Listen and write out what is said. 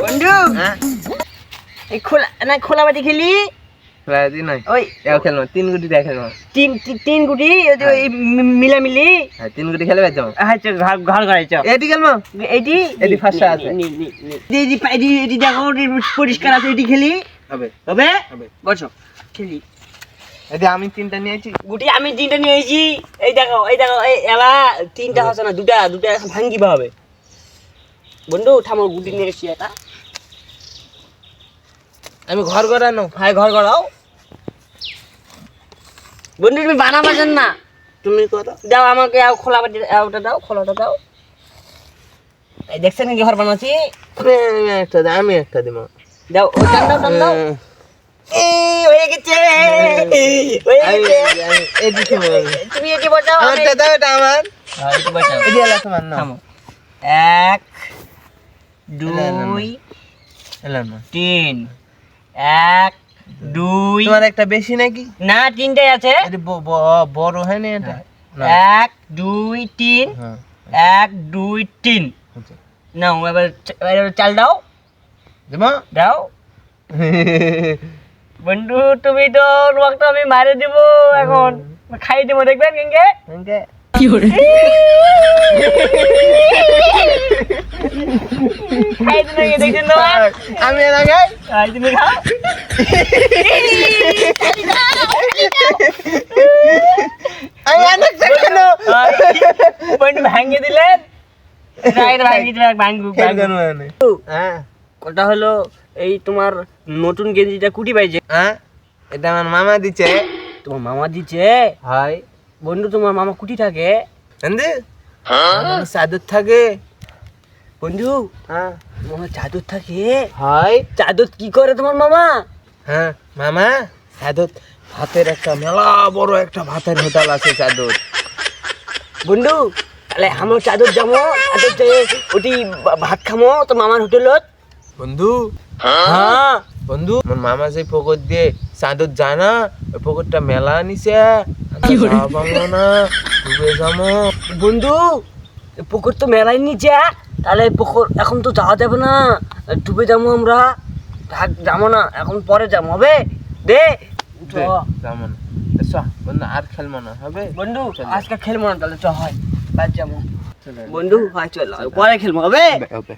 বন্ধু এই খোলা মাটি খেলি রাজি নাই ওই এও খেলবো 3 গুটি দিয়ে খেলবো তিন গুটি ওই মিলামিলি হ্যাঁ 3 গুটি খেলবে যাও আচ্ছা ঘর ঘর এটি খেলবো এটি ফার্স্ট আছে এটি দেখো পরিষ্কার আছে এটি খেলি হবে হবে হবে বসো খেলি এটি আমি 3টা নিয়েছি গুটি আমি 3টা নিয়েছি এই দেখো এই এলা 3টা হচ্ছে না দুটা ভাঙ্গিবা হবে বন্ধু থামো গুটি নিয়ে এসেছি এটা আমি ঘর গড়ানো হাই ঘর গড়াও বন্ধু তুমি বানাবা জান না তুমি করো দাও আমাকে খোলা বাটি ওটা দাও খোলাটা দাও এই দেখছেন নাকি ঘর বানাচ্ছি আমি একটা দিব দাও ও টান দাও এই হয়ে গেছে এটি খেলবো তুমি এটি বসাও আমারটা দাও এটা আমার হ্যাঁ এটি বসাও এটি হলো তোমার না থামো 1 2 এলো না 3 1 2 তোমার একটা বেশি নাকি না 3টাই আছে এটি বড় হয় না এটা 1 2 3 হ্যাঁ 1 2 3 নাও এবার চাল দাও দেবো দাও বন্ধু তুমি তো রোগটা আমি মারে দেব এখন খাই দেবো দেখবেন কেঙ্গে কি করে খাই দেবো দেখছেন তো আমি এলাকায় খাই তুমি খাও আমি অনেক কেন বন্ধু ভাঙিয়ে দিলেন হ্যাঁ ওটা হলো এই তোমার নতুন গেঞ্জিটা কুটি পাইছে হ্যাঁ এটা আমার মামা দিছে তোমার মামা দিচ্ছে হয় বন্ধু তোমার মামা কুটি থাকে এন্দি সাদুর থাকে বন্ধু হ্যাঁ তোমার চাদর থাকে হয় চাদর কি করে তোমার মামা হ্যাঁ মামা সাদুর ভাতের একটা মেলা বড় একটা ভাতের হোটেল আছে সাদুর বন্ধু তাহলে আমার চাদর যাবো চাদর যেয়ে ওটি ভাত খামো তো মামার হোটেলত বন্ধু হ্যাঁ বন্ধু আমার মামা সেই পুকুর দিয়ে চাদর যায় না ওই পুকুরটা মেলা নিছে পাবো না ডুবে যাবো বন্ধু পুকুর তো মেলাই নিচে তাহলে পুকুর এখন তো যাওয়া যাবে না ডুবে যাবো আমরা যাবো না এখন পরে যাবো হবে দে যাবো না বন্ধু আর খেলবো না হবে বন্ধু আজকে খেলবো না তাহলে চ হয় বাদ যাবো বন্ধু হয় চল পরে খেলবো হবে হবে